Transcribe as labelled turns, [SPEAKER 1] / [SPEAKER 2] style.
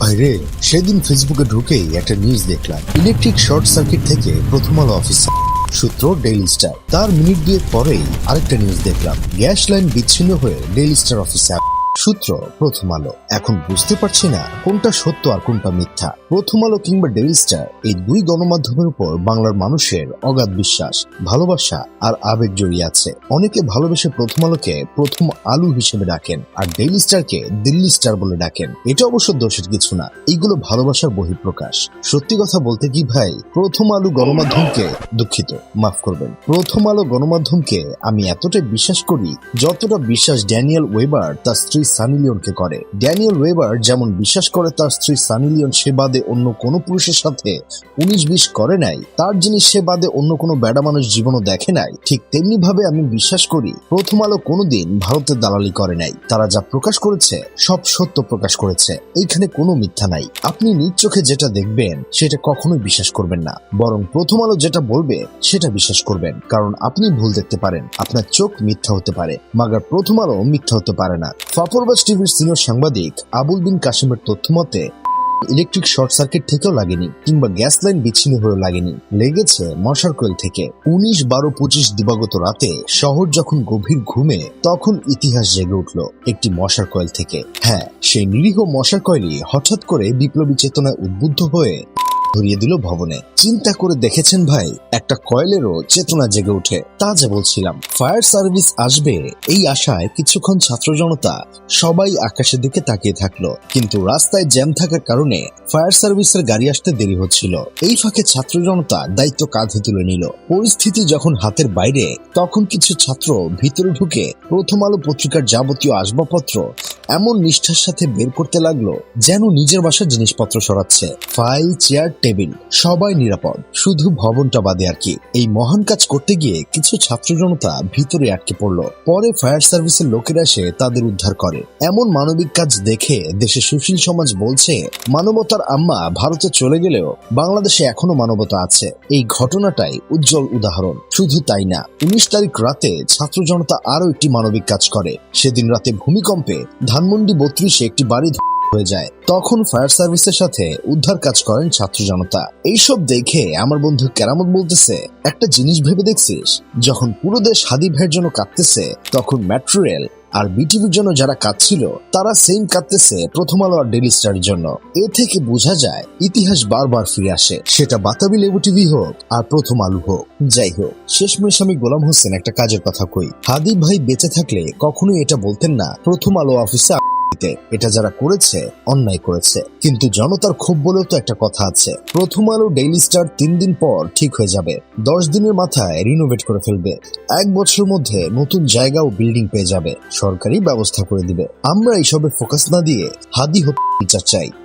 [SPEAKER 1] ভাইরে, সেদিন ফেসবুকে ঢুকেই একটা নিউজ দেখলাম। ইলেকট্রিক শর্ট সার্কিট থেকে প্রথম আলো অফিসার, সূত্র ডেইলি স্টার। তার মিনিট দুয়েক পরেই আরেকটা নিউজ দেখলাম, গ্যাস লাইন বিচ্ছিন্ন হয়ে ডেইলি স্টার অফিসে, সূত্র প্রথম আলো। এখন বুঝতে পারছি না কোনটা সত্য আর কোনটা মিথ্যা। প্রথম আলো কিংবা ডেইলি স্টার, এই দুই গণমাধ্যমের উপর বাংলার মানুষের অগাধ বিশ্বাস, ভালোবাসা আর আবেগ জড়িয়ে আছে। অনেকে ভালোবেসে প্রথম আলোকে প্রথম আলু হিসেবে ডাকেন, আর ডেইলি স্টারকে দিল্লি স্টার বলে ডাকেন। এটা অবশ্য দোষের কিছু না, এইগুলো ভালোবাসার বহিঃপ্রকাশ। সত্যি কথা বলতে কি ভাই, প্রথম আলো গণমাধ্যমকে, দুঃখিত মাফ করবেন, প্রথম আলো গণমাধ্যমকে আমি এতটাই বিশ্বাস করি যতটা বিশ্বাস ড্যানিয়েল ওয়েবার তার স্ত্রী সানি লিওনকে করে। ড্যানিয়েল ওয়েবার যেমন বিশ্বাস করে তার স্ত্রী সানি লিওন সে বাদে অন্য কোনো পুরুষের সাথে 19-20 করে নাই, তার জিনিস সে বাদে অন্য কোনো বেড়া মানুষ জীবনও দেখে নাই, ঠিক তেমনি ভাবে আমি বিশ্বাস করি প্রথম আলো কোনোদিন ভারতের দালালি করে নাই। তারা যা প্রকাশ করেছে সব সত্য প্রকাশ করেছে, এইখানে কোনো মিথ্যা নাই। আপনি নিজ চোখে যেটা দেখবেন সেটা কখনোই বিশ্বাস করবেন না, বরং প্রথম আলো যেটা বলবে সেটা বিশ্বাস করবেন। কারণ আপনি ভুল দেখতে পারেন, আপনার চোখ মিথ্যা হতে পারে, মাগার প্রথম আলো মিথ্যা হতে পারে না। ফাফরবাজ টিভির সিনিয়র সাংবাদিক আবুল বিন কাশিমের তথ্য মতে ইলেকট্রিক শর্ট সার্কিট থেকেও লাগেনি, কিংবা গ্যাস লাইন বিচ্ছিন্ন হয়ে লাগেনি, লেগেছে মশার কোয়েল থেকে। 19-12-25 দিবাগত রাতে শহর যখন গভীর ঘুমে, তখন ইতিহাস জেগে উঠল একটি মশার কোয়েল থেকে। হ্যাঁ, সেই নিরীহ মশার কোয়েলই হঠাৎ করে বিপ্লবী চেতনায় উদ্বুদ্ধ হয়ে ধরিয়ে দিল ভবনে। চিন্তা করে দেখেছেন ভাই, একটা কয়েলেরও চেতনা জেগে ওঠে। তা যা বলছিলাম, ফায়ার সার্ভিস আসবে এই আশায় কিছুক্ষণ ছাত্র জনতা সবাই আকাশের দিকে তাকিয়ে থাকলো, কিন্তু রাস্তায় জ্যাম থাকার কারণে ফায়ার সার্ভিসের গাড়ি আসতে দেরি হচ্ছিল। এই ফাঁকে ছাত্র জনতা দায়িত্ব কাঁধে তুলে নিল। পরিস্থিতি যখন হাতের বাইরে, তখন কিছু ছাত্র ভিতরে ঢুকে প্রথম আলো পত্রিকার যাবতীয় আসবাবপত্র এমন নিষ্ঠার সাথে বের করতে লাগলো যেন নিজের বাসার জিনিসপত্র সরাচ্ছে। ফাইল, চেয়ার, টেবিল সবাই নিরাপদ, শুধু ভবনটা বাদে আর কি। এই মহান কাজ করতে গিয়ে কিছু ছাত্র জনতা ভিতরে আটকে পড়লো। পরে ফায়ার সার্ভিসের লোকেরা এসে তাদের উদ্ধার করে। এমন মানবিক কাজ দেখে দেশের সুশীল সমাজ বলছে, মানবতার আম্মা ভারতে চলে গেলেও বাংলাদেশে এখনো মানবতা আছে। এই ঘটনাটাই উজ্জ্বল উদাহরণ। শুধু তাই না, 19 তারিখ রাতে ছাত্র জনতা আরো একটি মানবিক কাজ করে। সেদিন রাতে ভূমিকম্পে ধানমন্ডি 32-এ একটি বাড়ি হয়ে যায়। তখন ফায়ার সার্ভিসের সাথে উদ্ধার কাজ করেন ছাত্র জনতা। এইসব দেখে আমার বন্ধু কেরামত বলতেছে, একটা জিনিস ভেবে দেখছিস, যখন পুরো দেশ হাদি ভাইয়ের জন্য কাঁদতেছে, তখন মেট্রো রেল আর বিটিভির জন্য যারা কাঁদছিল তারা সেম কাঁদতেছে প্রথম আলো আর ডেইলি স্টারের জন্য। এ থেকে বোঝা যায় ইতিহাস বারবার ফিরে আসে, সেটা বাতাবি লেবু টিভি হোক আর প্রথম আলো হোক। যাই হোক, শেষমেশ আমি গোলাম হোসেন একটা কাজের কথা কই, হাদি ভাই বেঁচে থাকলে কখনোই এটা বলতেন না প্রথম আলো অফিসে। এটা যারা করেছে অন্যায় করেছে, কিন্তু জনতার ক্ষোভ বলেও তো একটা কথা আছে। প্রথম আলো ডেইলি স্টার 3 দিন পর ঠিক হয়ে যাবে, 10 দিনের মাথায় রিনোভেট করে ফেলবে, 1 বছরের মধ্যে নতুন জায়গা ও বিল্ডিং পেয়ে যাবে, সরকারি ব্যবস্থা করে দিবে। আমরা এইসবে ফোকাস না দিয়ে হাদি হত্যা বিচার চাই।